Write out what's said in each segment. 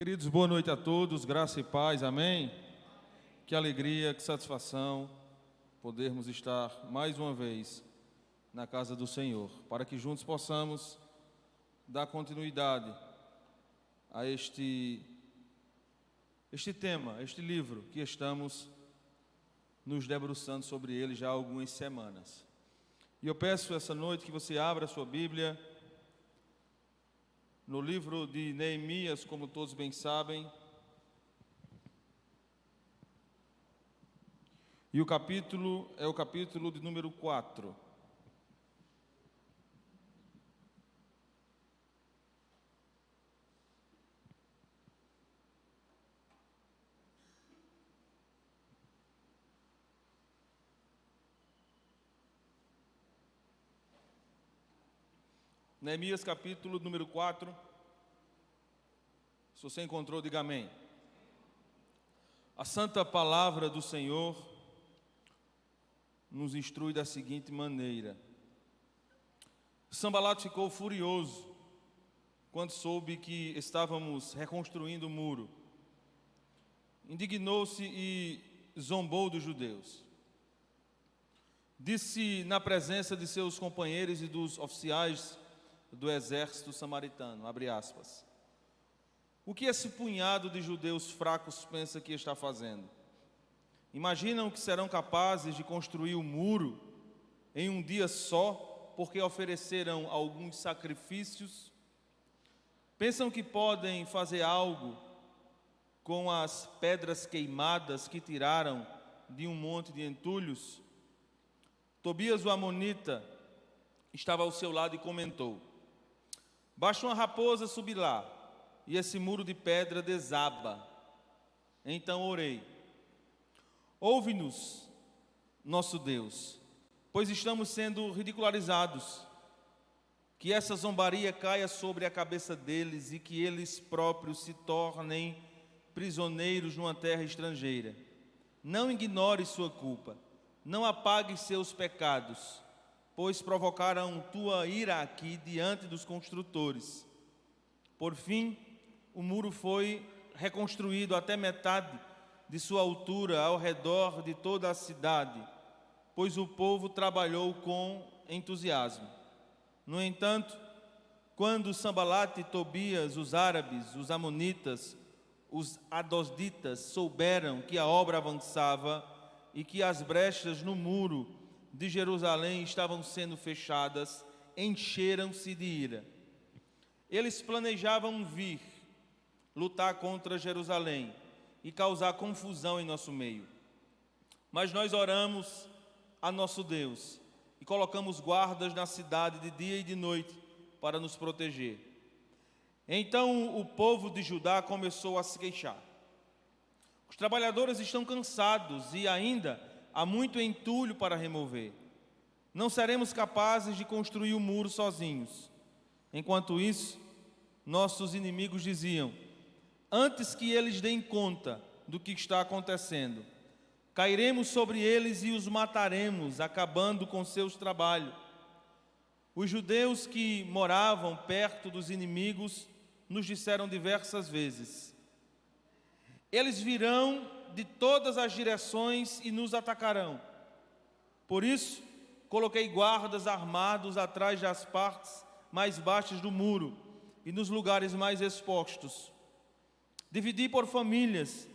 Queridos, boa noite a todos, graça e paz, amém? Que alegria, que satisfação podermos estar mais uma vez na casa do Senhor, para que juntos possamos dar continuidade a este tema, este livro que estamos nos debruçando sobre ele já há algumas semanas. E eu peço essa noite que você abra a sua Bíblia no livro de Neemias, como todos bem sabem, e o capítulo é o capítulo de número 4. Neemias capítulo número 4. Se você encontrou, diga amém. A santa palavra do Senhor nos instrui da seguinte maneira: Sanbalat ficou furioso quando soube que estávamos reconstruindo o muro. Indignou-se e zombou dos judeus. Disse na presença de seus companheiros e dos oficiais do exército samaritano, abre aspas: o que esse punhado de judeus fracos pensa que está fazendo? Imaginam que serão capazes de construir o muro em um dia só, porque ofereceram alguns sacrifícios? Pensam que podem fazer algo com as pedras queimadas que tiraram de um monte de entulhos? Tobias, o amonita, estava ao seu lado e comentou: basta uma raposa subir lá, e esse muro de pedra desaba. Então orei: ouve-nos, nosso Deus, pois estamos sendo ridicularizados. Que essa zombaria caia sobre a cabeça deles e que eles próprios se tornem prisioneiros numa terra estrangeira. Não ignore sua culpa, não apague seus pecados, pois provocaram tua ira aqui diante dos construtores. Por fim, o muro foi reconstruído até metade de sua altura ao redor de toda a cidade, pois o povo trabalhou com entusiasmo. No entanto, quando Sanbalat e Tobias, os árabes, os amonitas, os adosditas, souberam que a obra avançava e que as brechas no muro de Jerusalém estavam sendo fechadas, encheram-se de ira. Eles planejavam vir lutar contra Jerusalém e causar confusão em nosso meio. Mas nós oramos a nosso Deus e colocamos guardas na cidade de dia e de noite para nos proteger. Então o povo de Judá começou a se queixar: os trabalhadores estão cansados e ainda há muito entulho para remover. Não seremos capazes de construir o muro sozinhos. Enquanto isso, nossos inimigos diziam: antes que eles deem conta do que está acontecendo, cairemos sobre eles e os mataremos, acabando com seus trabalhos. Os judeus que moravam perto dos inimigos nos disseram diversas vezes: eles virão de todas as direções e nos atacarão. Por isso, coloquei guardas armados atrás das partes mais baixas do muro e nos lugares mais expostos. Dividi por famílias,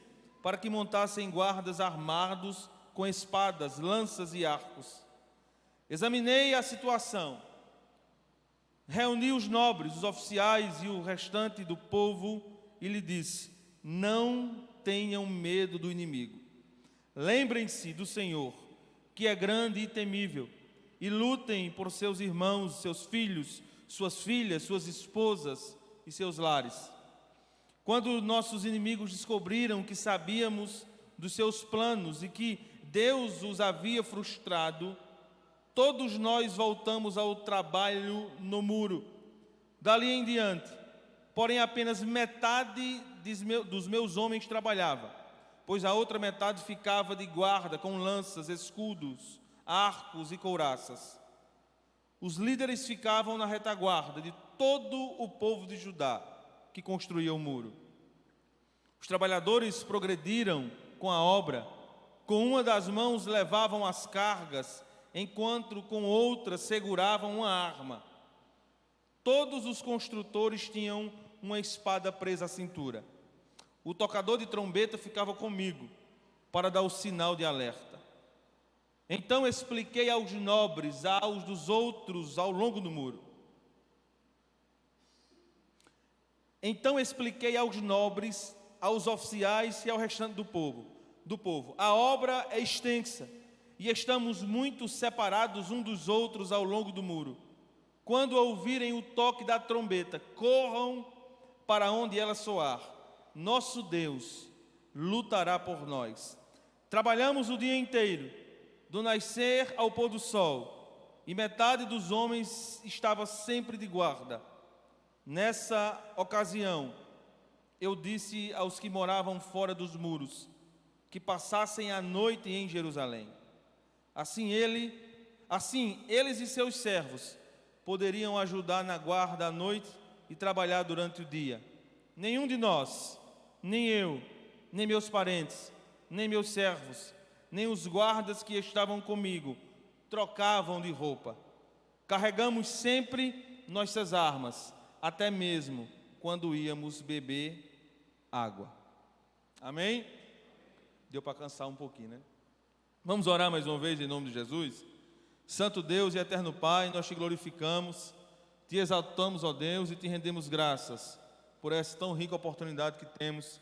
para que montassem guardas armados com espadas, lanças e arcos. Examinei a situação, reuni os nobres, os oficiais e o restante do povo e lhe disse: não tenham medo do inimigo. Lembrem-se do Senhor, que é grande e temível, e lutem por seus irmãos, seus filhos, suas filhas, suas esposas e seus lares. Quando nossos inimigos descobriram que sabíamos dos seus planos e que Deus os havia frustrado, todos nós voltamos ao trabalho no muro. Dali em diante, porém, apenas metade dos meus homens trabalhava, pois a outra metade ficava de guarda com lanças, escudos, arcos e couraças. Os líderes ficavam na retaguarda de todo o povo de Judá que construía o muro. Os trabalhadores progrediram com a obra. Com uma das mãos levavam as cargas, enquanto com outra seguravam uma arma. Todos os construtores tinham uma espada presa à cintura. O tocador de trombeta ficava comigo, para dar o sinal de alerta. Então expliquei aos nobres, aos dos outros ao longo do muro. Então expliquei aos nobres, aos oficiais e ao restante do povo. A obra é extensa e estamos muito separados uns dos outros ao longo do muro. Quando ouvirem o toque da trombeta, corram para onde ela soar. Nosso Deus lutará por nós. Trabalhamos o dia inteiro, do nascer ao pôr do sol, e metade dos homens estava sempre de guarda. Nessa ocasião, eu disse aos que moravam fora dos muros que passassem a noite em Jerusalém. Assim eles e seus servos poderiam ajudar na guarda à noite e trabalhar durante o dia. Nenhum de nós, nem eu, nem meus parentes, nem meus servos, nem os guardas que estavam comigo, trocavam de roupa. Carregamos sempre nossas armas, até mesmo quando íamos beber água. Amém? Deu para cansar um pouquinho, né? Vamos orar mais uma vez em nome de Jesus? Santo Deus e eterno Pai, nós te glorificamos, te exaltamos, ó Deus, e te rendemos graças por essa tão rica oportunidade que temos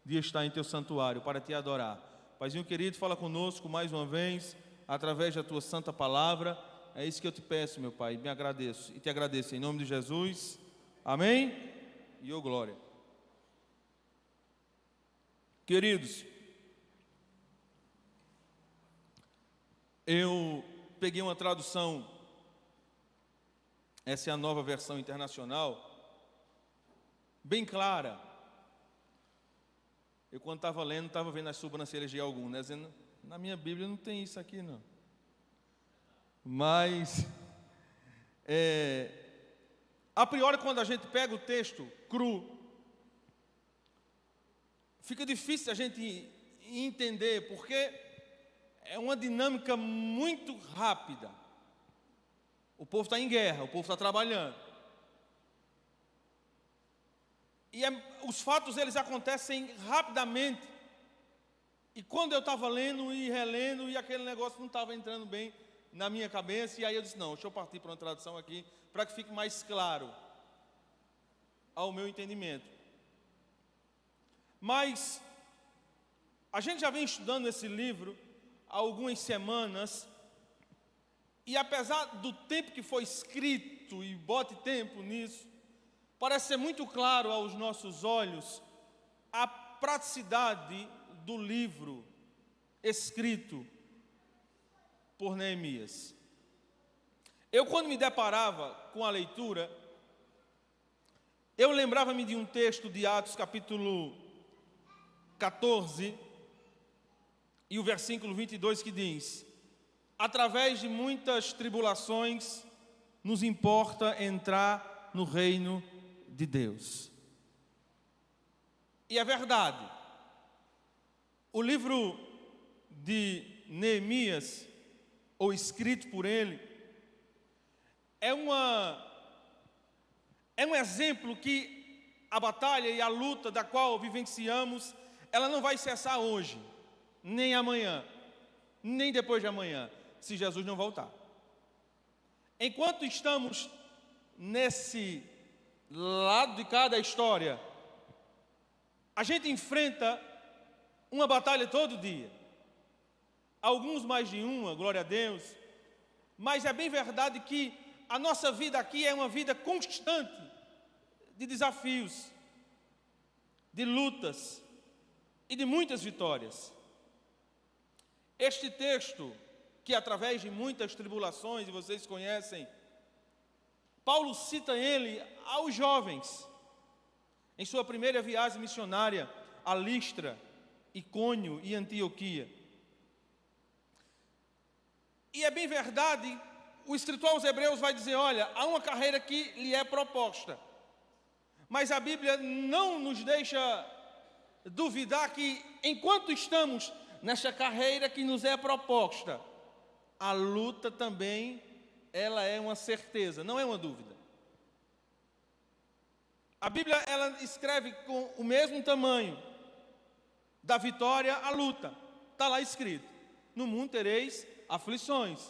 de estar em teu santuário para te adorar. Paizinho querido, fala conosco mais uma vez, através da tua santa palavra. É isso que eu te peço, meu Pai, me agradeço e te agradeço em nome de Jesus. Amém? E ô glória. Queridos, eu peguei uma tradução, essa é a nova versão internacional, bem clara. Eu quando estava lendo, estava vendo as sobrancelhas de algum, né? Dizendo, na minha Bíblia não tem isso aqui não. Mas, a priori quando a gente pega o texto cru, fica difícil a gente entender, porque é uma dinâmica muito rápida. O povo está em guerra, o povo está trabalhando. E os fatos eles acontecem rapidamente. E quando eu estava lendo e relendo, e aquele negócio não estava entrando bem na minha cabeça, e aí eu disse, não, deixa eu partir para uma tradução aqui, para que fique mais claro ao meu entendimento. Mas a gente já vem estudando esse livro há algumas semanas, e apesar do tempo que foi escrito, e bote tempo nisso, parece ser muito claro aos nossos olhos a praticidade do livro escrito por Neemias. Eu, quando me deparava com a leitura, eu lembrava-me de um texto de Atos capítulo 14 e o versículo 22 que diz: através de muitas tribulações nos importa entrar no reino de Deus. E é verdade, o livro de Neemias, ou escrito por ele, é um exemplo que a batalha e a luta da qual vivenciamos, ela não vai cessar hoje, nem amanhã, nem depois de amanhã, se Jesus não voltar. Enquanto estamos nesse lado de cada história, a gente enfrenta uma batalha todo dia. Alguns mais de uma, glória a Deus, mas é bem verdade que a nossa vida aqui é uma vida constante de desafios, de lutas e de muitas vitórias. Este texto, que através de muitas tribulações, e vocês conhecem, Paulo cita ele aos jovens, em sua primeira viagem missionária a Listra, Icônio e Antioquia. E é bem verdade, o escritor aos Hebreus vai dizer, olha, há uma carreira que lhe é proposta, mas a Bíblia não nos deixa duvidar que, enquanto estamos nesta carreira que nos é proposta, a luta também, ela é uma certeza, não é uma dúvida. A Bíblia, ela escreve com o mesmo tamanho da vitória à luta. Está lá escrito: no mundo tereis aflições.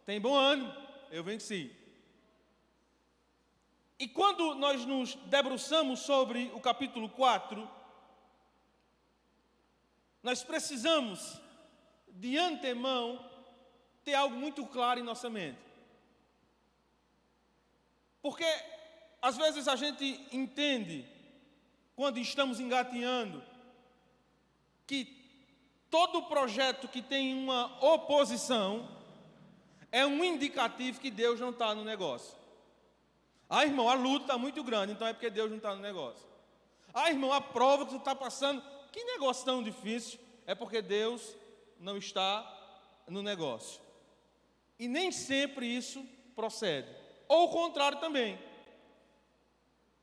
Tem bom ânimo, eu venci. E quando nós nos debruçamos sobre o capítulo 4, nós precisamos, de antemão, ter algo muito claro em nossa mente. Porque, às vezes, a gente entende, quando estamos engateando, que todo projeto que tem uma oposição é um indicativo que Deus não está no negócio. Ah, irmão, a luta está muito grande, então é porque Deus não está no negócio. Ah, irmão, a prova que tu está passando, que negócio tão difícil, é porque Deus não está no negócio. E nem sempre isso procede. Ou o contrário também.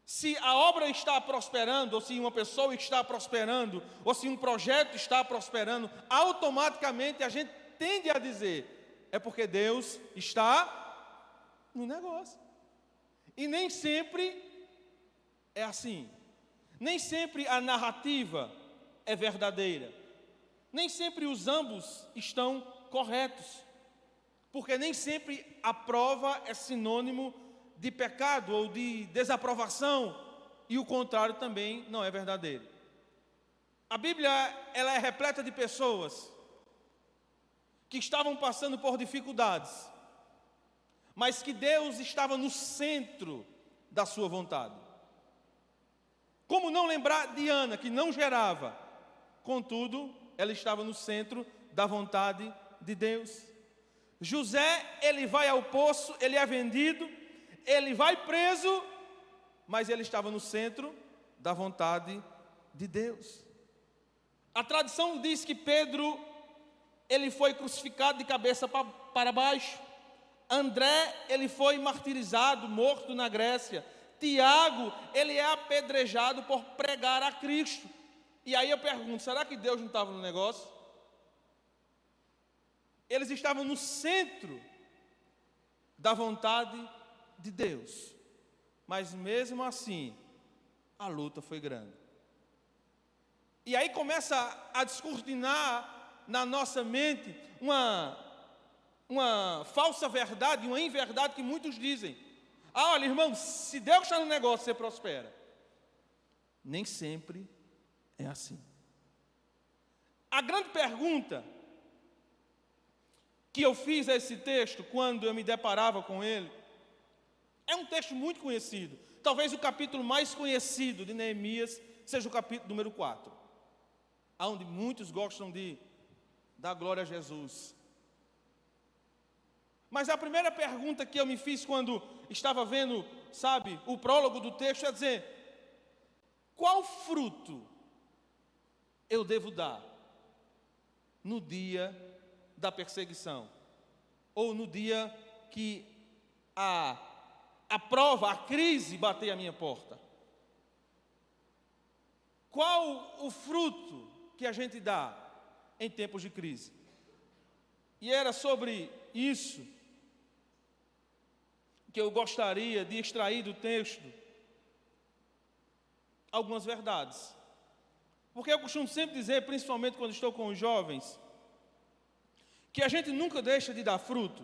Se a obra está prosperando, ou se uma pessoa está prosperando, ou se um projeto está prosperando, automaticamente a gente tende a dizer: é porque Deus está no negócio. E nem sempre é assim. Nem sempre a narrativa é verdadeira. Nem sempre os ambos estão corretos. Porque nem sempre a prova é sinônimo de pecado ou de desaprovação, e o contrário também não é verdadeiro. A Bíblia, ela é repleta de pessoas que estavam passando por dificuldades, mas que Deus estava no centro da sua vontade. Como não lembrar de Ana, que não gerava, contudo, ela estava no centro da vontade de Deus. José, ele vai ao poço, ele é vendido, ele vai preso, mas ele estava no centro da vontade de Deus. A tradição diz que Pedro, ele foi crucificado de cabeça para baixo. André, ele foi martirizado, morto na Grécia. Tiago, ele é apedrejado por pregar a Cristo. E aí eu pergunto, será que Deus não estava no negócio? Eles estavam no centro da vontade de Deus. Mas mesmo assim, a luta foi grande. E aí começa a descortinar na nossa mente uma falsa verdade, uma inverdade que muitos dizem: ah, olha, irmão, se Deus está no negócio, você prospera. Nem sempre é assim. A grande pergunta que eu fiz a esse texto, quando eu me deparava com ele, é um texto muito conhecido. Talvez o capítulo mais conhecido de Neemias seja o capítulo número 4, onde muitos gostam de dar glória a Jesus. Mas a primeira pergunta que eu me fiz quando estava vendo, sabe, o prólogo do texto é dizer: qual fruto eu devo dar no dia da perseguição? Ou no dia que a prova, a crise bater à minha porta? Qual o fruto que a gente dá em tempos de crise? E era sobre isso que eu gostaria de extrair do texto algumas verdades. Porque eu costumo sempre dizer, principalmente quando estou com os jovens, que a gente nunca deixa de dar fruto.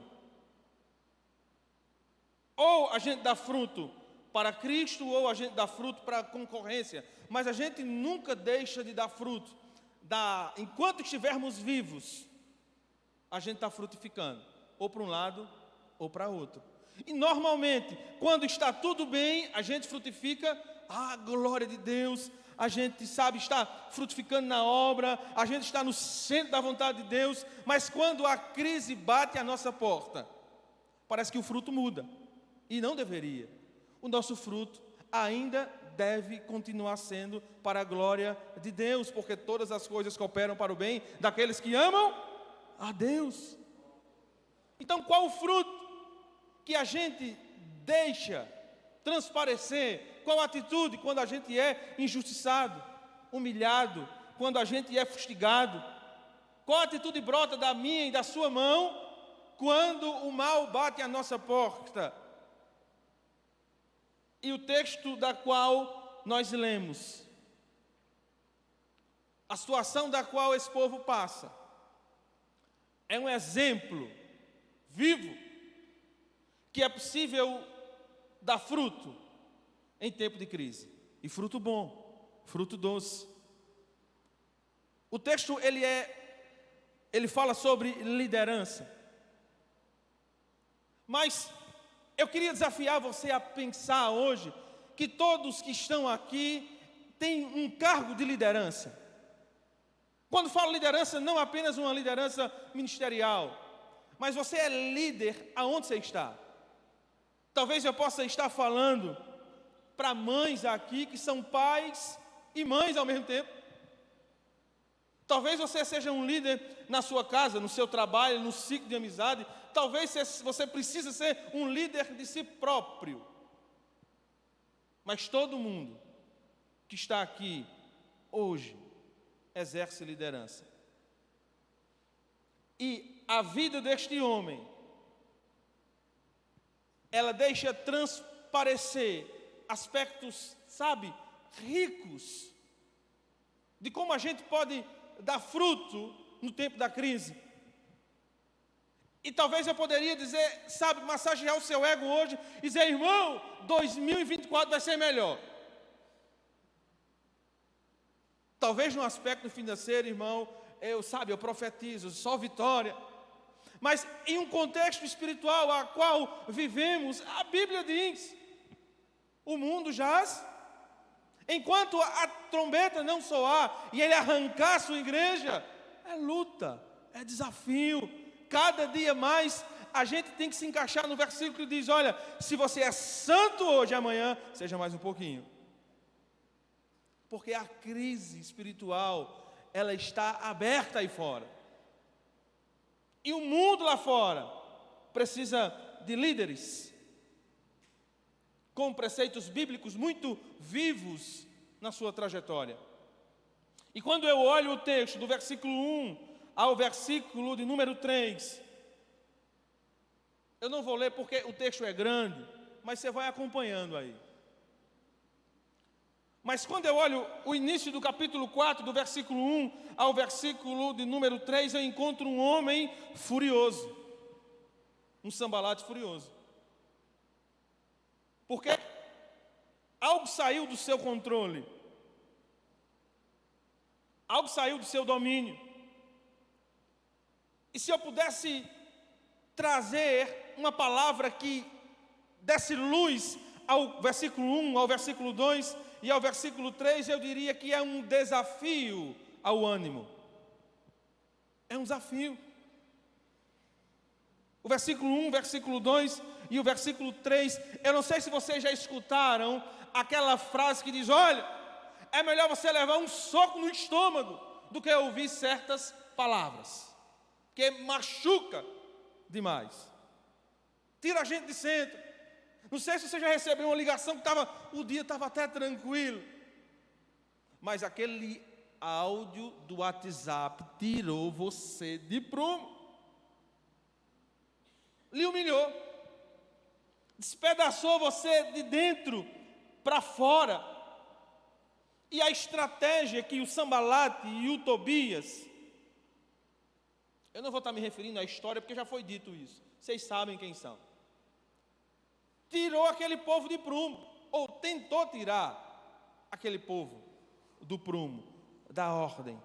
Ou a gente dá fruto para Cristo, ou a gente dá fruto para a concorrência. Mas a gente nunca deixa de dar fruto. Enquanto estivermos vivos, a gente está frutificando, ou para um lado, ou para outro. E normalmente, quando está tudo bem, a gente frutifica, glória de Deus, a gente sabe, está frutificando na obra, a gente está no centro da vontade de Deus, mas quando a crise bate à nossa porta, parece que o fruto muda, e não deveria. O nosso fruto ainda deve continuar sendo para a glória de Deus, porque todas as coisas cooperam para o bem daqueles que amam a Deus. Então, qual o fruto que a gente deixa transparecer? Qual a atitude quando a gente é injustiçado? humilhado, quando a gente é fustigado? Qual atitude brota da minha e da sua mão quando o mal bate à nossa porta? E o texto da qual nós lemos, a situação da qual esse povo passa, é um exemplo vivo que é possível dar fruto em tempo de crise. E fruto bom, fruto doce. O texto ele fala sobre liderança. Mas eu queria desafiar você a pensar hoje que todos que estão aqui têm um cargo de liderança. Quando falo liderança, não apenas uma liderança ministerial, mas você é líder aonde você está. Talvez eu possa estar falando para mães aqui que são pais e mães ao mesmo tempo. Talvez você seja um líder na sua casa, no seu trabalho, no ciclo de amizade. Talvez você precise ser um líder de si próprio. Mas todo mundo que está aqui hoje exerce liderança. E a vida deste homem, ela deixa transparecer aspectos, ricos, de como a gente pode dar fruto no tempo da crise. E talvez eu poderia dizer, massagear o seu ego hoje e dizer, irmão, 2024 vai ser melhor. Talvez no aspecto financeiro, irmão, eu profetizo, só vitória. Mas em um contexto espiritual a qual vivemos, a Bíblia diz, o mundo jaz. Enquanto a trombeta não soar e ele arrancar a sua igreja, é luta, é desafio. Cada dia mais a gente tem que se encaixar no versículo que diz, olha, se você é santo hoje, amanhã, seja mais um pouquinho. Porque a crise espiritual, ela está aberta aí fora. E o mundo lá fora precisa de líderes com preceitos bíblicos muito vivos na sua trajetória. E quando eu olho o texto do versículo 1 ao versículo de número 3, eu não vou ler porque o texto é grande, mas você vai acompanhando aí. Mas quando eu olho o início do capítulo 4, do versículo 1 ao versículo de número 3, eu encontro um homem furioso, um Sambalate furioso. Porque algo saiu do seu controle, algo saiu do seu domínio. E se eu pudesse trazer uma palavra que desse luz ao versículo 1, ao versículo 2 e ao versículo 3, eu diria que é um desafio ao ânimo. É um desafio. O versículo 1, o versículo 2 e o versículo 3, eu não sei se vocês já escutaram aquela frase que diz, olha, é melhor você levar um soco no estômago do que ouvir certas palavras, que machuca demais, tira a gente de centro. Não sei se você já recebeu uma ligação que o dia estava até tranquilo, mas aquele áudio do WhatsApp tirou você de prumo, lhe humilhou, despedaçou você de dentro para fora. E a estratégia que o Sambalate e o Tobias, eu não vou estar me referindo à história porque já foi dito isso, vocês sabem quem são, tirou aquele povo de prumo, ou tentou tirar aquele povo do prumo, da ordem.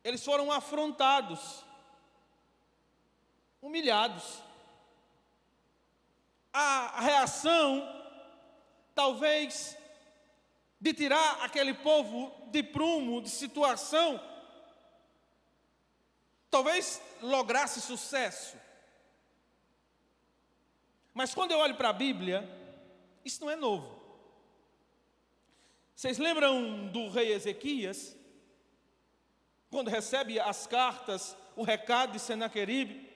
Eles foram afrontados, humilhados. A reação, talvez, de tirar aquele povo de prumo, de situação, talvez lograsse sucesso. Mas quando eu olho para a Bíblia, isso não é novo. Vocês lembram do rei Ezequias? Quando recebe as cartas, o recado de Senaqueribe?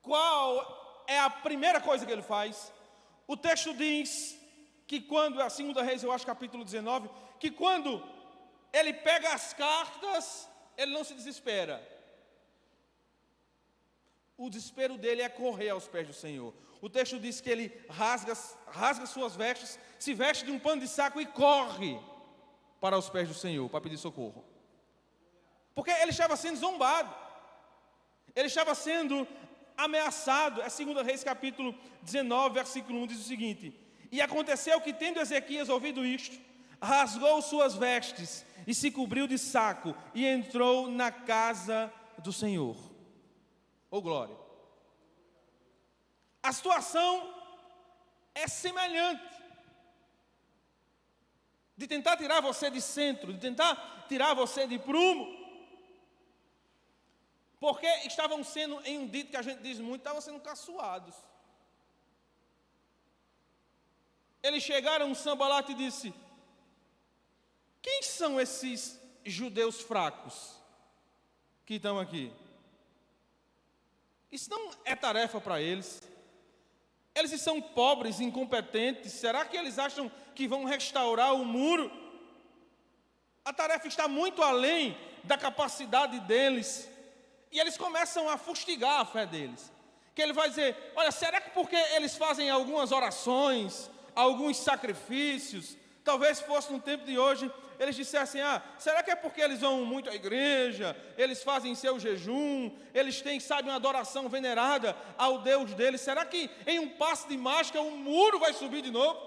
Qual é a primeira coisa que ele faz? O texto diz que quando, a 2 Reis, eu acho capítulo 19, que quando ele pega as cartas, ele não se desespera. O desespero dele é correr aos pés do Senhor. O texto diz que ele rasga suas vestes, se veste de um pano de saco e corre para os pés do Senhor, para pedir socorro. Porque ele estava sendo zombado, ele estava sendo ameaçado. É 2 Reis capítulo 19, versículo 1, diz o seguinte: e aconteceu que, tendo Ezequias ouvido isto, rasgou suas vestes e se cobriu de saco e entrou na casa do Senhor. Oh glória! A situação é semelhante, de tentar tirar você de centro, de tentar tirar você de prumo, porque estavam sendo, em um dito que a gente diz muito, estavam sendo caçoados. Eles chegaram, Sanbalat e disse: quem são esses judeus fracos que estão aqui? Isso não é tarefa para eles. Eles são pobres, incompetentes. Será que eles acham que vão restaurar o muro? A tarefa está muito além da capacidade deles. E eles começam a fustigar a fé deles. Que ele vai dizer: olha, será que porque eles fazem algumas orações, alguns sacrifícios, talvez fosse no tempo de hoje, eles dissessem: será que é porque eles vão muito à igreja, eles fazem seu jejum, eles têm, sabe, uma adoração venerada ao Deus deles, será que em um passe de mágica o muro vai subir de novo?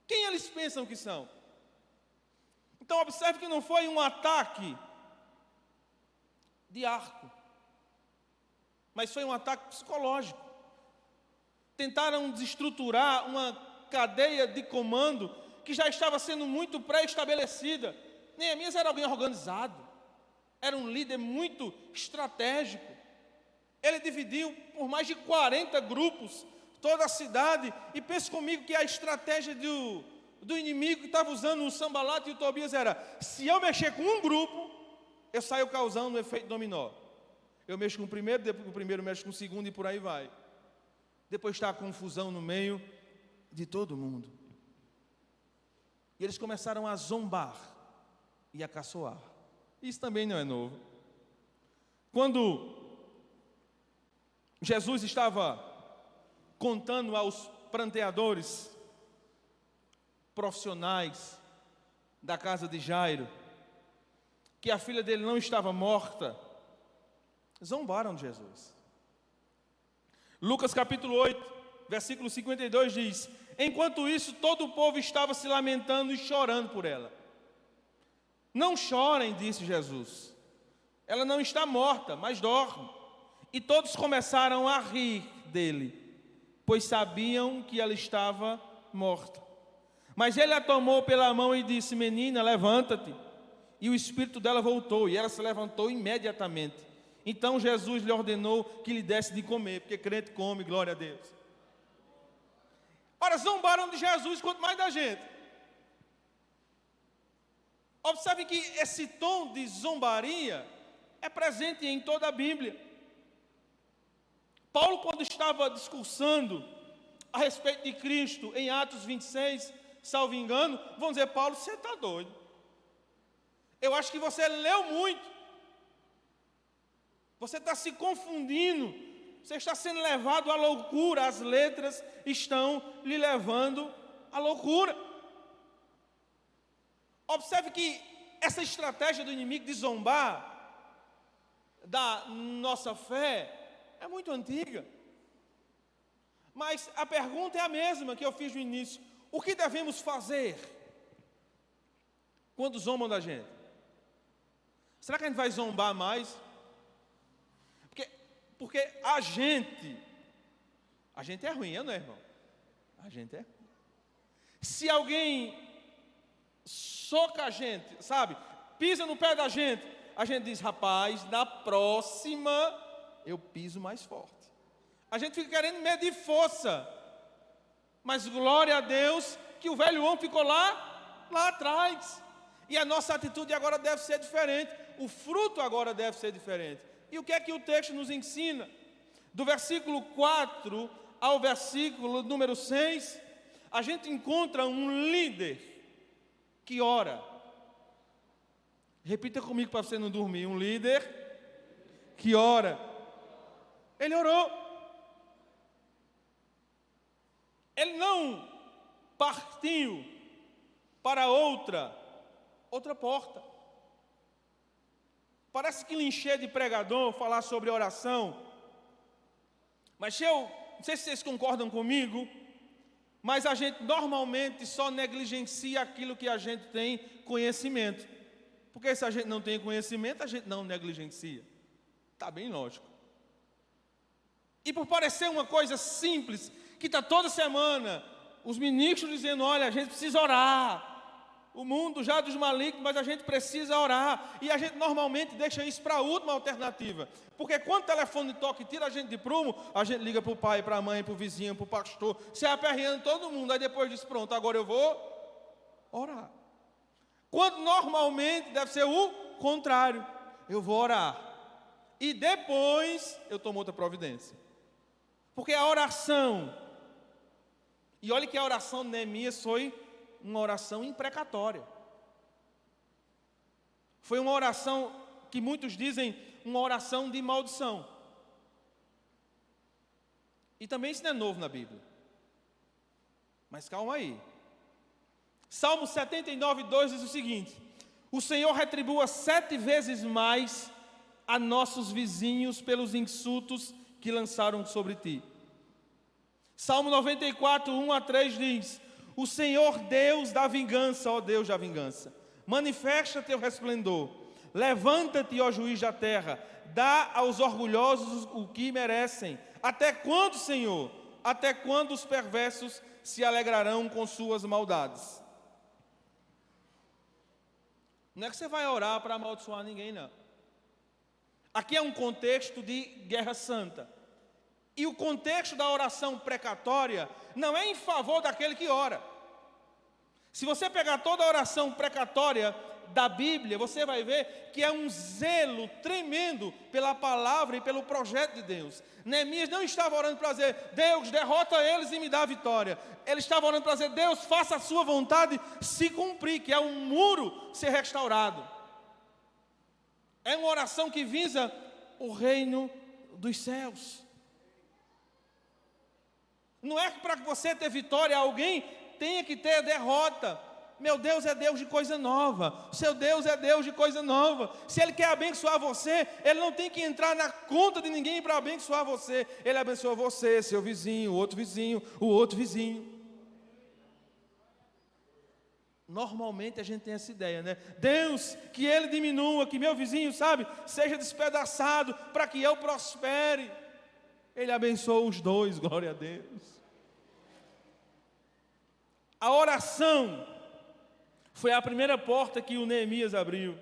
Quem eles pensam que são? Então observe que não foi um ataque de arco, mas foi um ataque psicológico. Tentaram desestruturar uma cadeia de comando que já estava sendo muito pré-estabelecida. Neemias era alguém organizado, era um líder muito estratégico. Ele dividiu por mais de 40 grupos toda a cidade, e pense comigo que a estratégia do inimigo que estava usando o Sanbalat e o Tobias era: se eu mexer com um grupo, eu saio causando um efeito dominó. Eu mexo com o primeiro, depois o primeiro mexe com o segundo e por aí vai. Depois está a confusão no meio de todo mundo. E eles começaram a zombar e a caçoar. Isso também não é novo. Quando Jesus estava contando aos pranteadores profissionais da casa de Jairo que a filha dele não estava morta, zombaram de Jesus. Lucas capítulo 8, versículo 52 diz: enquanto isso, todo o povo estava se lamentando e chorando por ela. Não chorem, disse Jesus, ela não está morta, mas dorme. E todos começaram a rir dele, pois sabiam que ela estava morta. Mas ele a tomou pela mão e disse: menina, levanta-te. E o espírito dela voltou, e ela se levantou imediatamente. Então Jesus lhe ordenou que lhe desse de comer, porque crente come, glória a Deus. Ora, zombaram de Jesus, quanto mais da gente. Observe que esse tom de zombaria é presente em toda a Bíblia. Paulo, quando estava discursando a respeito de Cristo, em Atos 26, salvo engano, vão dizer: Paulo, você está doido. Eu acho que você leu muito. Você está se confundindo. Você está sendo levado à loucura. As letras estão lhe levando à loucura. Observe que essa estratégia do inimigo de zombar da nossa fé é muito antiga. Mas a pergunta é a mesma que eu fiz no início: o que devemos fazer quando zombam da gente? Será que a gente vai zombar mais? Porque a gente é ruim, não é, irmão? A gente é ruim. Se alguém soca a gente, sabe, pisa no pé da gente, a gente diz: rapaz, na próxima eu piso mais forte. A gente fica querendo medir força, mas glória a Deus que o velho homem ficou lá atrás. E a nossa atitude agora deve ser diferente, o fruto agora deve ser diferente. E o que é que o texto nos ensina? Do versículo 4 ao versículo número 6, a gente encontra um líder que ora. Repita comigo para você não dormir. Um líder que ora. Ele orou. Ele não partiu para outra porta. Parece que lhe encher de pregador falar sobre oração. Mas não sei se vocês concordam comigo, mas a gente normalmente só negligencia aquilo que a gente tem conhecimento. Porque se a gente não tem conhecimento, a gente não negligencia. Está bem lógico. E por parecer uma coisa simples, que está toda semana, os ministros dizendo, olha, a gente precisa orar. O mundo já dos malignos, mas a gente precisa orar. E a gente normalmente deixa isso para a última alternativa. Porque quando o telefone toca e tira a gente de prumo, a gente liga para o pai, para a mãe, para o vizinho, para o pastor, se aperreando todo mundo. Aí depois diz, pronto, agora eu vou orar. Quando normalmente deve ser o contrário. Eu vou orar. E depois eu tomo outra providência. Porque a oração, e olha que a oração de Neemias foi uma oração imprecatória. Foi uma oração que muitos dizem uma oração de maldição. E também isso não é novo na Bíblia. Mas calma aí. Salmo 79, 2 diz o seguinte: o Senhor retribua 7 vezes mais a nossos vizinhos pelos insultos que lançaram sobre ti. Salmo 94, 1 a 3 diz: o Senhor Deus da vingança, ó Deus da vingança, manifesta teu resplendor, levanta-te, ó juiz da terra, dá aos orgulhosos o que merecem. Até quando, Senhor? Até quando os perversos se alegrarão com suas maldades? Não é que você vai orar para amaldiçoar ninguém, não. Aqui é um contexto de guerra santa. E o contexto da oração precatória não é em favor daquele que ora. Se você pegar toda a oração precatória da Bíblia, você vai ver que é um zelo tremendo pela palavra e pelo projeto de Deus. Neemias não estava orando para dizer, Deus, derrota eles e me dá a vitória. Ele estava orando para dizer, Deus, faça a sua vontade se cumprir, que é um muro ser restaurado. É uma oração que visa o reino dos céus. Não é que para você ter vitória, alguém tenha que ter derrota. Meu Deus é Deus de coisa nova. Seu Deus é Deus de coisa nova. Se Ele quer abençoar você, Ele não tem que entrar na conta de ninguém para abençoar você. Ele abençoa você, seu vizinho, o outro vizinho. Normalmente a gente tem essa ideia, né? Deus, que Ele diminua, que meu vizinho, sabe, seja despedaçado para que eu prospere. Ele abençoou os dois, glória a Deus. A oração foi a primeira porta que o Neemias abriu.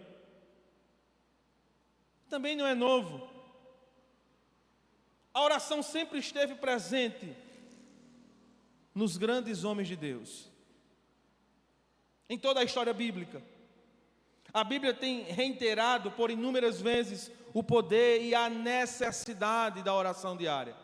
Também não é novo. A oração sempre esteve presente nos grandes homens de Deus. Em toda a história bíblica. A Bíblia tem reiterado por inúmeras vezes o poder e a necessidade da oração diária.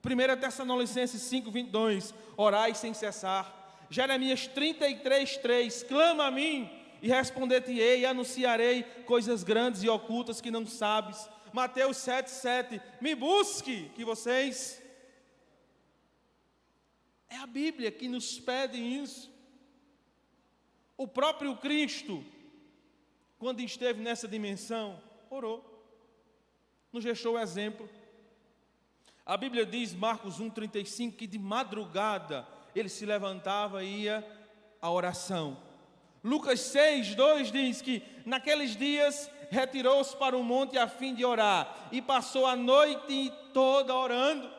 1 Tessalonicenses 5:22, orai sem cessar. Jeremias 33:3, clama a mim e responder-te-ei e anunciarei coisas grandes e ocultas que não sabes. Mateus 7:7, me busque que vocês... É a Bíblia que nos pede isso. O próprio Cristo, quando esteve nessa dimensão, orou. Nos deixou o exemplo. A Bíblia diz, Marcos 1:35, que de madrugada ele se levantava e ia à oração. Lucas 6:2 diz que naqueles dias retirou-se para o monte a fim de orar e passou a noite toda orando.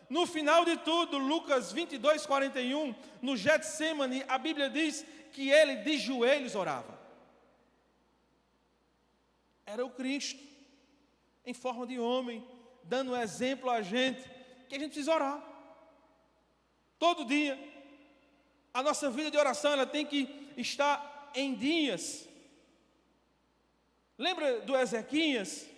No final de tudo, Lucas 22:41, no Getsemane, a Bíblia diz que ele de joelhos orava. Era o Cristo, em forma de homem, dando exemplo a gente, que a gente precisa orar. Todo dia. A nossa vida de oração, ela tem que estar em dias. Lembra do Ezequias?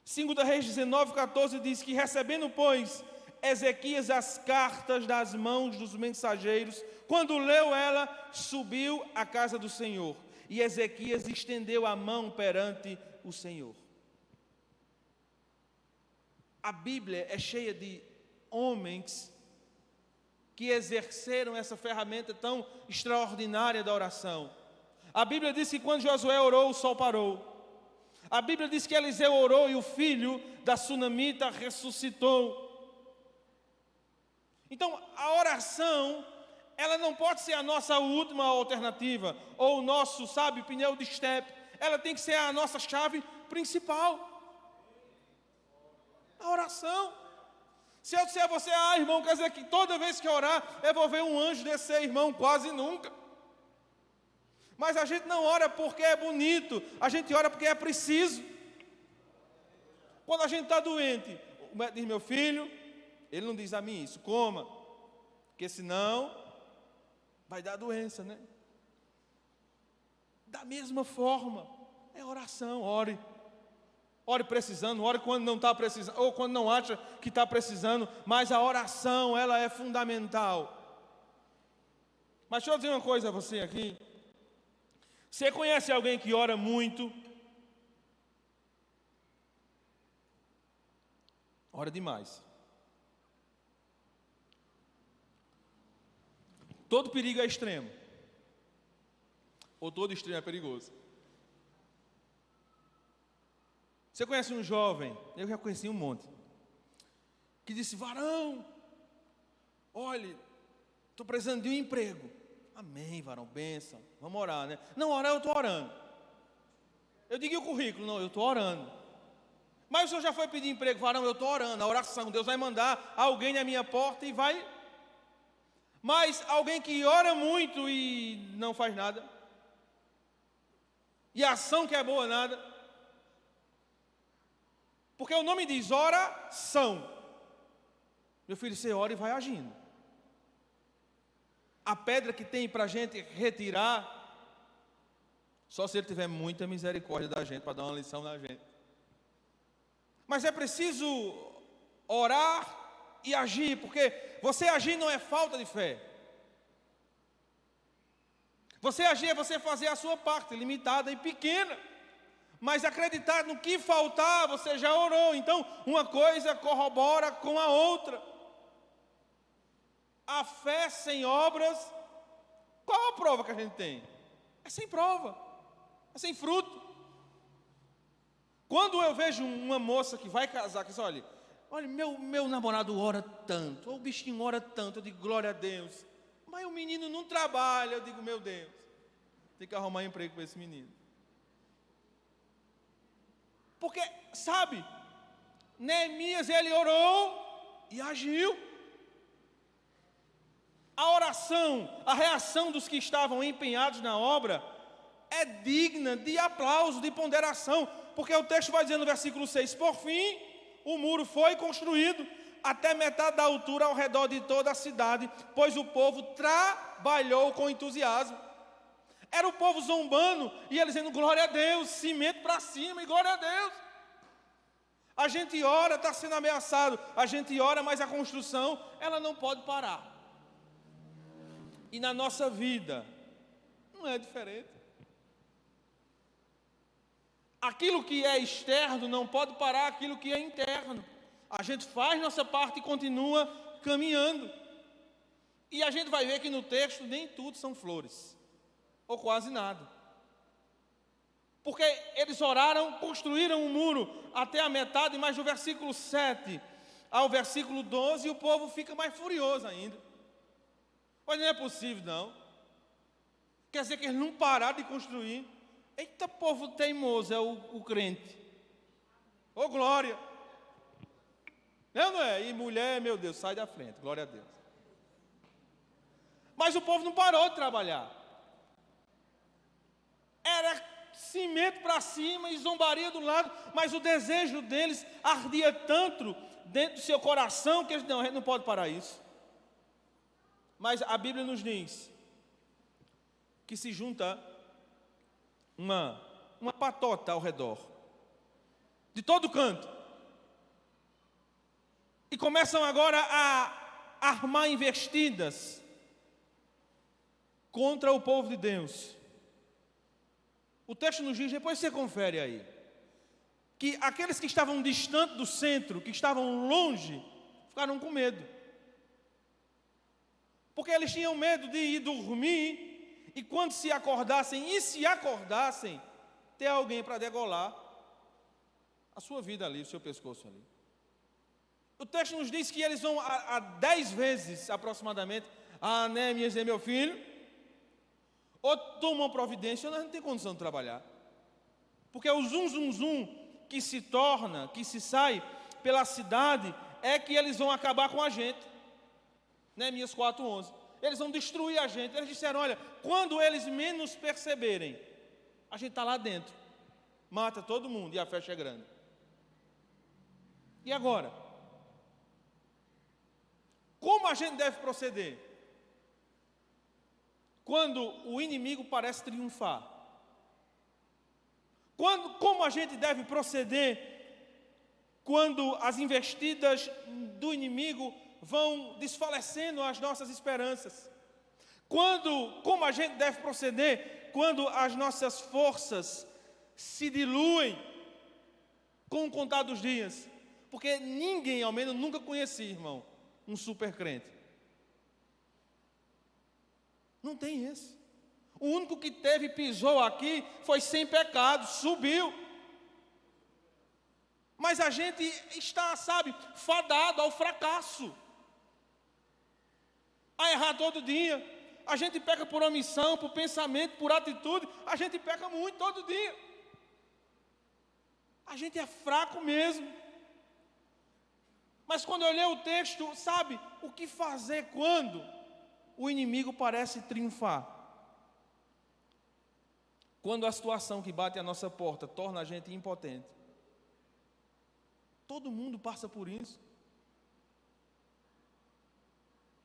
2 Reis 19:14 diz que recebendo, pois, Ezequias as cartas das mãos dos mensageiros, quando leu ela, subiu à casa do Senhor. E Ezequias estendeu a mão perante o Senhor. A Bíblia é cheia de homens que exerceram essa ferramenta tão extraordinária da oração. A Bíblia diz que quando Josué orou, o sol parou. A Bíblia diz que Eliseu orou e o filho da sunamita ressuscitou. Então, a oração, ela não pode ser a nossa última alternativa, ou o nosso, pneu de estepe. Ela tem que ser a nossa chave principal. A oração. Se eu disser a você, irmão, quer dizer que toda vez que orar, eu vou ver um anjo descer, irmão, quase nunca. Mas a gente não ora porque é bonito, a gente ora porque é preciso. Quando a gente está doente, o médico diz, meu filho, ele não diz a mim isso, coma, porque senão vai dar doença, né? Da mesma forma, é oração, ore. Ore precisando, ore quando não está precisando, ou quando não acha que está precisando, mas a oração, ela é fundamental. Mas deixa eu dizer uma coisa a você aqui. Você conhece alguém que ora muito? Ora demais. Todo perigo é extremo. Ou todo extremo é perigoso. Você conhece um jovem, eu já conheci um monte, que disse, varão, olha, estou precisando de um emprego. Amém, varão, bênção, vamos orar, né? Não, orar eu estou orando. Eu digo, e o currículo? Não, eu estou orando. Mas o senhor já foi pedir emprego? Varão, eu estou orando, a oração, Deus vai mandar alguém na minha porta e vai. Mas alguém que ora muito e não faz nada, e a ação que é boa, nada. Porque o nome diz oração. Meu filho, você ora e vai agindo. A pedra que tem para a gente retirar, só se ele tiver muita misericórdia da gente, para dar uma lição na gente. Mas é preciso orar e agir, porque você agir não é falta de fé. Você agir é você fazer a sua parte, limitada e pequena. Mas acreditar no que faltar, você já orou. Então, uma coisa corrobora com a outra. A fé sem obras, qual a prova que a gente tem? É sem prova, é sem fruto. Quando eu vejo uma moça que vai casar, que diz, olha, meu namorado ora tanto, ou o bichinho ora tanto, eu digo, glória a Deus. Mas o menino não trabalha, eu digo, meu Deus, tem que arrumar emprego para esse menino. Porque, Neemias, ele orou e agiu. A oração, a reação dos que estavam empenhados na obra, é digna de aplauso, de ponderação, porque o texto vai dizer no versículo 6, por fim, o muro foi construído até metade da altura ao redor de toda a cidade, pois o povo trabalhou com entusiasmo. Era o povo zombando e eles dizendo, glória a Deus, cimento para cima e glória a Deus. A gente ora, está sendo ameaçado, a gente ora, mas a construção, ela não pode parar. E na nossa vida, não é diferente. Aquilo que é externo não pode parar aquilo que é interno. A gente faz nossa parte e continua caminhando. E a gente vai ver que no texto nem tudo são flores, ou quase nada. Porque eles oraram, construíram um muro até a metade, mas do versículo 7 ao versículo 12, o povo fica mais furioso ainda. Mas não é possível, não. Quer dizer que eles não pararam de construir. Eita, povo teimoso, é o crente. Ô, glória! Não é? E mulher, meu Deus, sai da frente, glória a Deus. Mas o povo não parou de trabalhar. Era cimento para cima e zombaria do lado, mas o desejo deles ardia tanto dentro do seu coração que eles não, a gente não pode parar isso. Mas a Bíblia nos diz que se junta uma patota ao redor. de todo canto. E começam agora a armar investidas contra o povo de Deus. O texto nos diz, depois você confere aí, que aqueles que estavam distantes do centro, que estavam longe, ficaram com medo. Porque eles tinham medo de ir dormir e quando se acordassem, ter alguém para degolar a sua vida ali, o seu pescoço ali. O texto nos diz que eles vão a 10 vezes aproximadamente, Neemias e meu filho, ou tomam providência, ou nós não temos condição de trabalhar. Porque o zum que se sai pela cidade, é que eles vão acabar com a gente. Neemias 4:11. Eles vão destruir a gente. Eles disseram, olha, quando eles menos perceberem, a gente está lá dentro. Mata todo mundo e a festa é grande. E agora? Como a gente deve proceder? Quando o inimigo parece triunfar. Como a gente deve proceder quando as investidas do inimigo vão desfalecendo as nossas esperanças? Como a gente deve proceder quando as nossas forças se diluem com o contar dos dias? Porque ninguém, ao menos nunca conheci, irmão, um super crente. Não tem esse. O único que teve, pisou aqui, foi sem pecado, subiu. Mas a gente está, fadado ao fracasso, a errar todo dia. A gente peca por omissão, por pensamento, por atitude. A gente peca muito todo dia. A gente é fraco mesmo. Mas quando eu leio o texto, o que fazer quando o inimigo parece triunfar? Quando a situação que bate à nossa porta torna a gente impotente. Todo mundo passa por isso.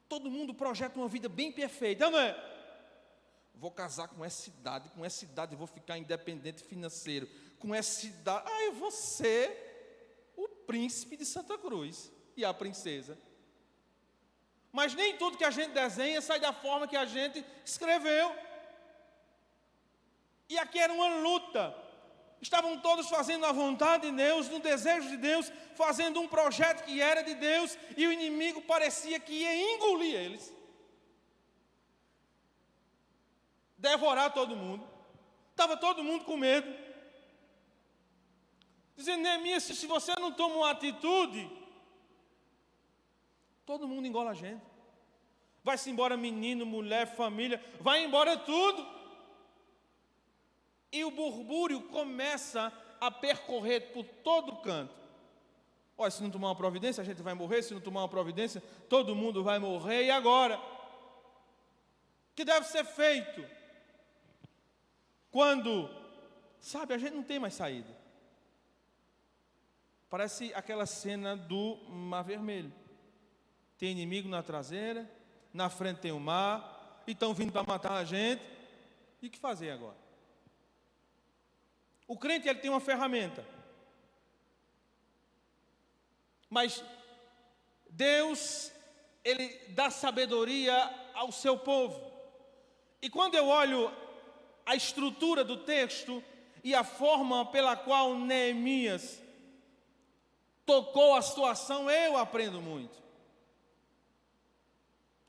Todo mundo projeta uma vida bem perfeita, não é? Vou casar com essa idade eu vou ficar independente financeiro. Com essa idade, eu vou ser o príncipe de Santa Cruz e a princesa. Mas nem tudo que a gente desenha sai da forma que a gente escreveu. E aqui era uma luta. Estavam todos fazendo a vontade de Deus, no desejo de Deus, fazendo um projeto que era de Deus, e o inimigo parecia que ia engolir eles, devorar todo mundo. Estava todo mundo com medo, dizendo, Neemias, se você não toma uma atitude, todo mundo engola a gente. Vai-se embora menino, mulher, família, vai embora tudo. E o burbúrio começa a percorrer por todo canto. Olha, se não tomar uma providência, a gente vai morrer. Se não tomar uma providência, todo mundo vai morrer. E agora? O que deve ser feito? Quando, a gente não tem mais saída. Parece aquela cena do Mar Vermelho. Tem inimigo na traseira, na frente tem o mar, e estão vindo para matar a gente. E o que fazer agora? O crente, ele tem uma ferramenta. Mas Deus, ele dá sabedoria ao seu povo. E quando eu olho a estrutura do texto e a forma pela qual Neemias tocou a situação, eu aprendo muito.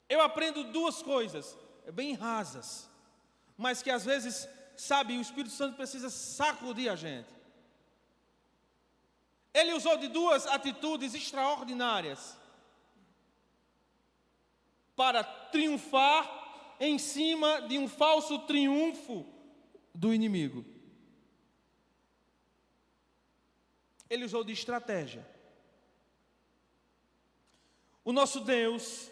Eu aprendo duas coisas, bem rasas, mas que às vezes, o Espírito Santo precisa sacudir a gente. Ele usou de duas atitudes extraordinárias para triunfar em cima de um falso triunfo do inimigo. Ele usou de estratégia. O nosso Deus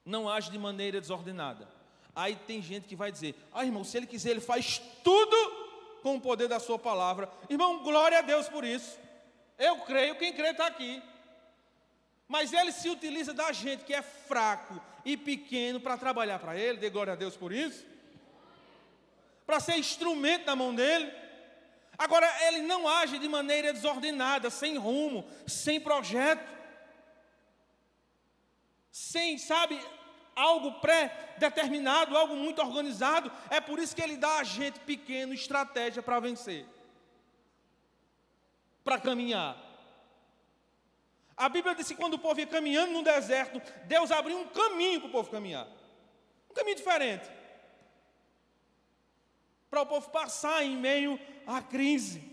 não age de maneira desordenada. Aí tem gente que vai dizer, irmão, se ele quiser, ele faz tudo com o poder da sua palavra. Irmão, glória a Deus por isso. Eu creio, quem crê está aqui. Mas ele se utiliza da gente que é fraco e pequeno para trabalhar para ele, dê glória a Deus por isso. Para ser instrumento na mão dele. Agora, ele não age de maneira desordenada, sem rumo, sem projeto, sem, algo pré-determinado, algo muito organizado. É por isso que ele dá a gente pequeno estratégia para vencer, para caminhar. A Bíblia diz que quando o povo ia caminhando no deserto, Deus abriu um caminho para o povo caminhar, um caminho diferente, para o povo passar em meio à crise.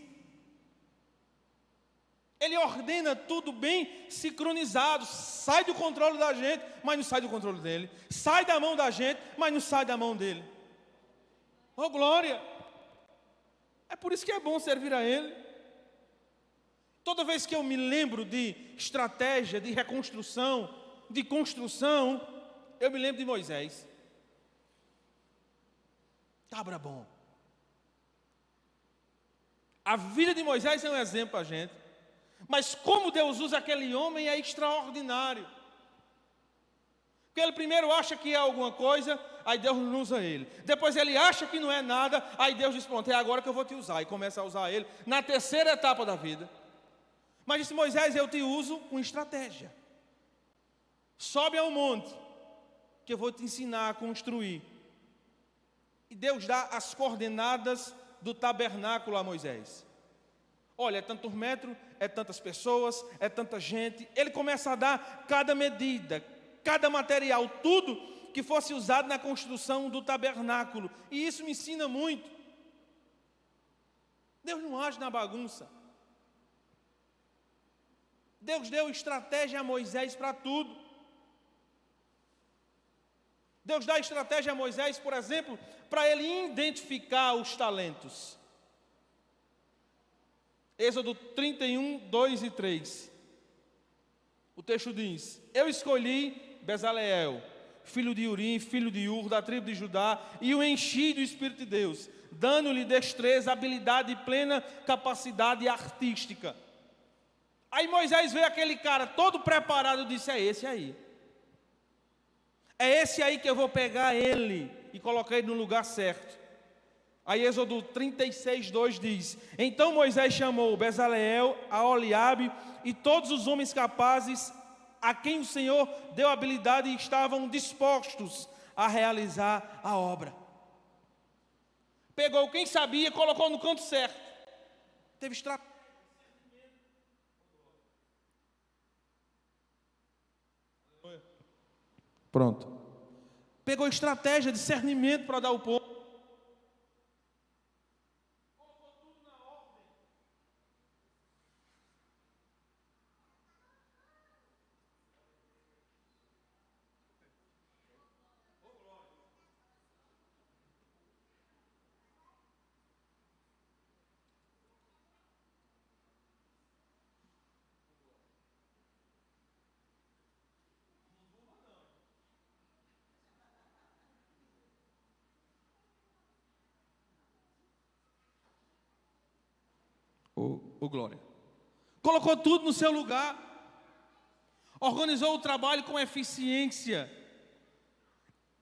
Ele ordena tudo bem sincronizado, sai do controle da gente, mas não sai do controle dele, sai da mão da gente, mas não sai da mão dele. Oh glória! É por isso que é bom servir a Ele. Toda vez que eu me lembro de estratégia, de reconstrução, de construção, eu me lembro de Moisés. Cabra bom. A vida de Moisés é um exemplo para a gente. Mas como Deus usa aquele homem é extraordinário. Porque ele primeiro acha que é alguma coisa, aí Deus não usa ele. Depois ele acha que não é nada, aí Deus diz, pronto, é agora que eu vou te usar. E começa a usar ele na terceira etapa da vida. Mas disse, Moisés, eu te uso com estratégia. Sobe ao monte, que eu vou te ensinar a construir. E Deus dá as coordenadas do tabernáculo a Moisés. Olha, é tantos metros, é tantas pessoas, é tanta gente. Ele começa a dar cada medida, cada material, tudo que fosse usado na construção do tabernáculo. E isso me ensina muito. Deus não age na bagunça. Deus deu estratégia a Moisés para tudo. Deus dá estratégia a Moisés, por exemplo, para ele identificar os talentos. Êxodo 31, 2 e 3. O texto diz, eu escolhi Bezaleel, filho de Urim, filho de Ur, da tribo de Judá, e o enchi do Espírito de Deus, dando-lhe destreza, habilidade e plena capacidade artística. Aí Moisés vê aquele cara todo preparado e disse, é esse aí. É esse aí que eu vou pegar ele e colocar ele no lugar certo. Aí Êxodo 36, 2 diz, então Moisés chamou Bezaleel, Aholiabe e todos os homens capazes a quem o Senhor deu habilidade e estavam dispostos a realizar a obra. Pegou quem sabia e colocou no canto certo. Teve estratégia. Pronto. Pegou estratégia, discernimento para dar ao povo. Colocou tudo na ordem. Glória. Colocou tudo no seu lugar. Organizou o trabalho com eficiência.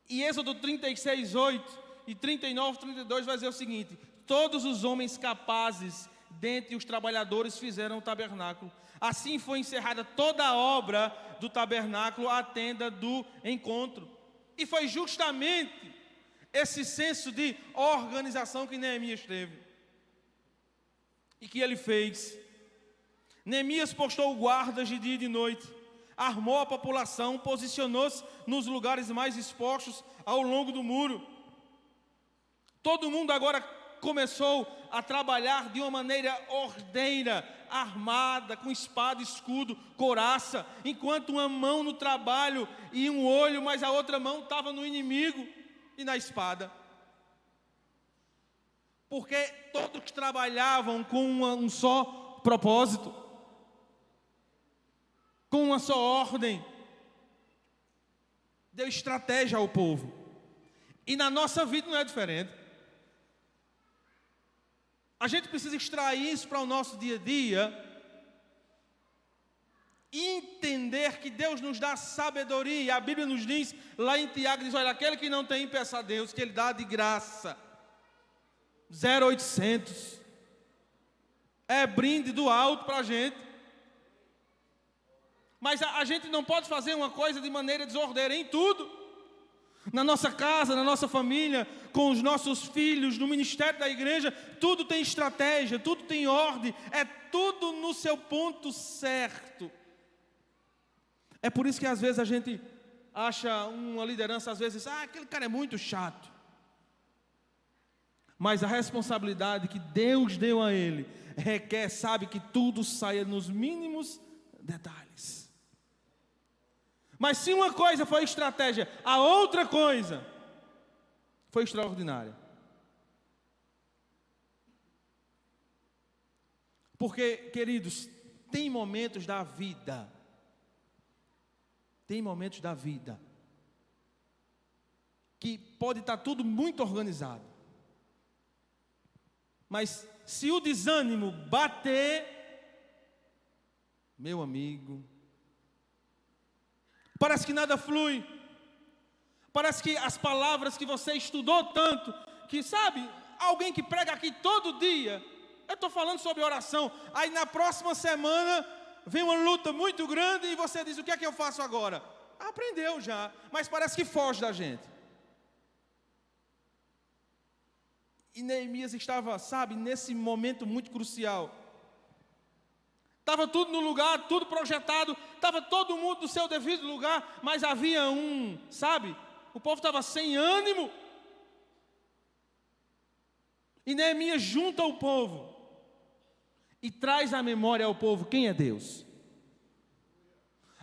E Êxodo 36, 8 e 39, 32 vai dizer o seguinte: todos os homens capazes dentre os trabalhadores fizeram o tabernáculo. Assim foi encerrada toda a obra do tabernáculo, a tenda do encontro. E foi justamente esse senso de organização que Neemias teve. E que ele fez. Neemias postou guardas de dia e de noite, armou a população, posicionou-se nos lugares mais expostos ao longo do muro. Todo mundo agora começou a trabalhar de uma maneira ordeira, armada, com espada, escudo, couraça, enquanto uma mão no trabalho e um olho, mas a outra mão estava no inimigo e na espada. Porque todos trabalhavam com um só propósito, com uma só ordem. Deu estratégia ao povo. E na nossa vida não é diferente. A gente precisa extrair isso para o nosso dia a dia e entender que Deus nos dá sabedoria. A Bíblia nos diz, lá em Tiago, diz, olha, aquele que não tem, peça a Deus, que Ele dá de graça. 0800. é brinde do alto para a gente. Mas a gente não pode fazer uma coisa de maneira desordeira em tudo. Na nossa casa, na nossa família, com os nossos filhos, no ministério da igreja, tudo tem estratégia, tudo tem ordem, é tudo no seu ponto certo. É por isso que às vezes a gente acha uma liderança, às vezes, aquele cara é muito chato. Mas a responsabilidade que Deus deu a ele requer, sabe, que tudo saia nos mínimos detalhes. Mas se uma coisa foi estratégia, a outra coisa foi extraordinária. Porque, queridos, tem momentos da vida, que pode estar tudo muito organizado. Mas se o desânimo bater, meu amigo, parece que nada flui. Parece que as palavras que você estudou tanto, que sabe, alguém que prega aqui todo dia, eu estou falando sobre oração, aí na próxima semana vem uma luta muito grande e você diz, o que é que eu faço agora? Aprendeu já, mas parece que foge da gente. E Neemias estava, sabe, nesse momento muito crucial. Estava tudo no lugar, tudo projetado, estava todo mundo no seu devido lugar, mas havia sabe, o povo estava sem ânimo. E Neemias junta o povo e traz à memória ao povo quem é Deus.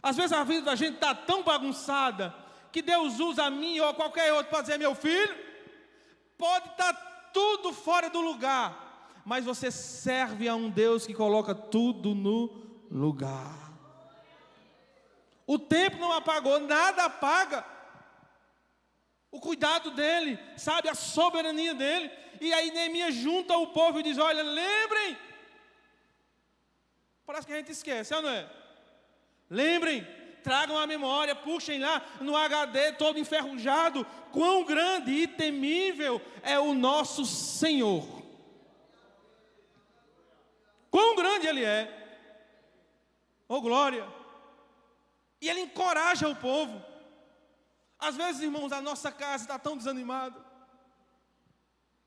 Às vezes a vida da gente está tão bagunçada que Deus usa a mim ou a qualquer outro para dizer, meu filho, pode estar tudo fora do lugar, mas você serve a um Deus que coloca tudo no lugar. O tempo não apagou, nada apaga o cuidado dele, sabe, a soberania dele. E aí Neemias junta o povo e diz, olha, lembrem, parece que a gente esquece, não é? Lembrem, tragam a memória, puxem lá no HD todo enferrujado, quão grande e temível é o nosso Senhor. Quão grande Ele é. Oh glória. E Ele encoraja o povo. Às vezes, irmãos, a nossa casa está tão desanimada.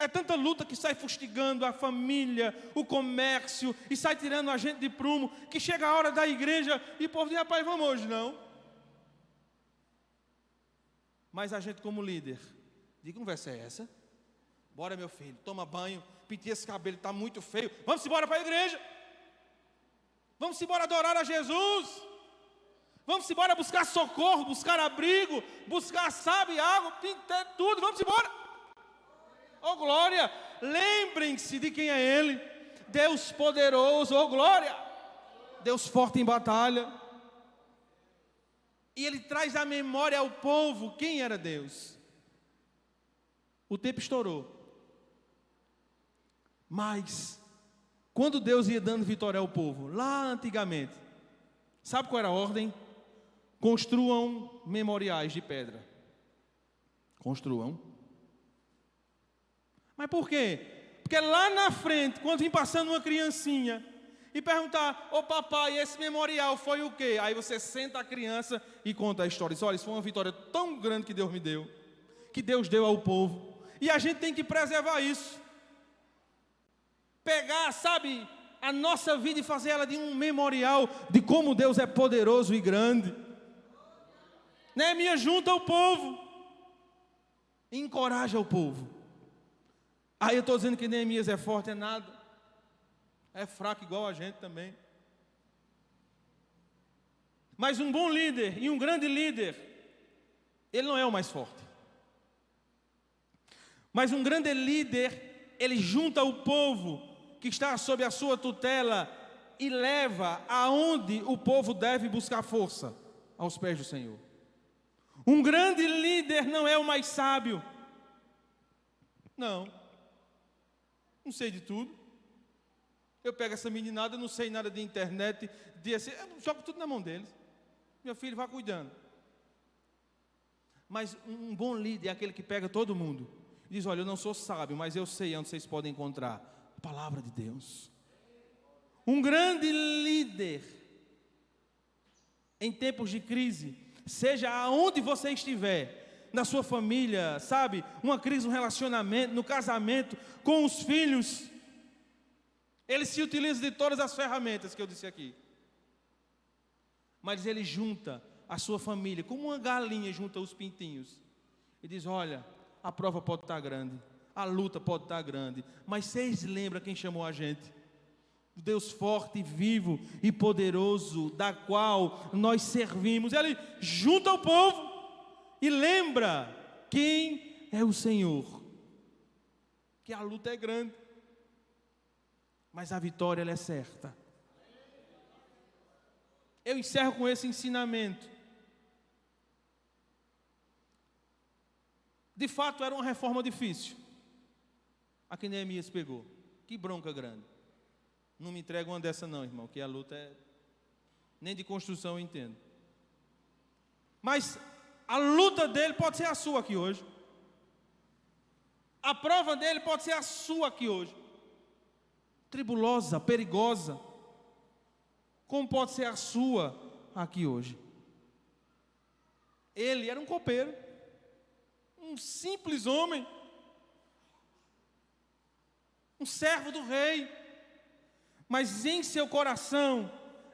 É tanta luta que sai fustigando a família, o comércio, e sai tirando a gente de prumo, que chega a hora da igreja e o povo diz, rapaz, vamos hoje não. Mas a gente como líder, diga, que conversa é essa? Bora meu filho, toma banho, pinta esse cabelo, está muito feio, vamos embora para a igreja. Vamos embora adorar a Jesus. Vamos embora buscar socorro, buscar abrigo, buscar, sabe, água, pintar tudo, vamos embora. Oh glória, lembrem-se de quem é Ele, Deus poderoso, oh glória, Deus forte em batalha. E Ele traz à memória ao povo quem era Deus. O tempo estourou, mas quando Deus ia dando vitória ao povo, lá antigamente, sabe qual era a ordem? Construam memoriais de pedra. Construam. Mas por quê? Porque lá na frente, quando vem passando uma criancinha e perguntar, ô papai, esse memorial foi o quê? Aí você senta a criança e conta a história. Diz, olha, isso foi uma vitória tão grande que Deus me deu, que Deus deu ao povo. E a gente tem que preservar isso. Pegar, sabe, a nossa vida e fazer ela de um memorial de como Deus é poderoso e grande. Neemias junta o povo e encoraja o povo. Aí eu estou dizendo que Neemias é forte, é nada. É fraco igual a gente também. Mas um bom líder e um grande líder, ele não é o mais forte. Mas um grande líder, ele junta o povo que está sob a sua tutela e leva aonde o povo deve buscar força, aos pés do Senhor. Um grande líder não é o mais sábio. Não sei de tudo. Eu pego essa meninada, não sei nada de internet, eu jogo tudo na mão deles. Meu filho vai cuidando. Mas um bom líder é aquele que pega todo mundo e diz, olha, eu não sou sábio, mas eu sei onde vocês podem encontrar a palavra de Deus. Um grande líder em tempos de crise, seja aonde você estiver, na sua família, sabe, uma crise no relacionamento, no casamento, com os filhos, ele se utiliza de todas as ferramentas que eu disse aqui, mas ele junta a sua família, como uma galinha junta os pintinhos, e diz: olha, a prova pode estar grande, a luta pode estar grande, mas vocês lembram quem chamou a gente? O Deus forte, vivo e poderoso, da qual nós servimos. Ele junta o povo e lembra quem é o Senhor, que a luta é grande, mas a vitória ela é certa. Eu encerro com esse ensinamento. De fato era uma reforma difícil a que Neemias pegou. Que bronca grande. Não me entrega uma dessa não, irmão, que a luta é... nem de construção eu entendo. Mas a luta dele pode ser a sua aqui hoje. A prova dele pode ser a sua aqui hoje. Tribulosa, perigosa. Como pode ser a sua aqui hoje? Ele era um copeiro, um simples homem, um servo do rei, mas em seu coração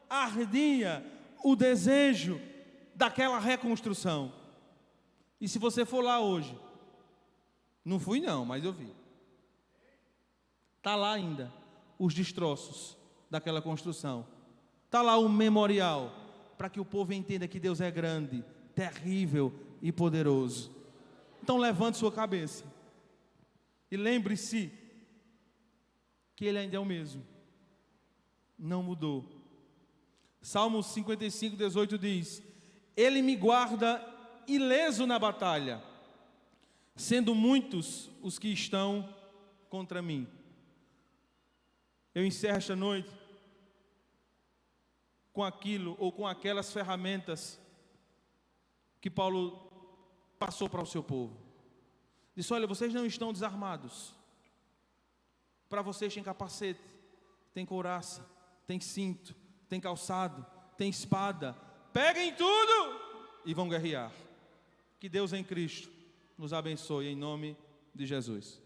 ardia o desejo daquela reconstrução. E se você for lá hoje, não fui não, mas eu vi, está lá ainda os destroços daquela construção, está lá o memorial, para que o povo entenda que Deus é grande, terrível e poderoso. Então levante sua cabeça e lembre-se que Ele ainda é o mesmo, não mudou. Salmos 55, 18 diz: Ele me guarda ileso na batalha, sendo muitos os que estão contra mim. Eu encerro esta noite com aquilo ou com aquelas ferramentas que Paulo passou para o seu povo. Disse: olha, vocês não estão desarmados. Para vocês tem capacete, tem couraça, tem cinto, tem calçado, tem espada. Peguem tudo e vão guerrear. Que Deus em Cristo nos abençoe em nome de Jesus.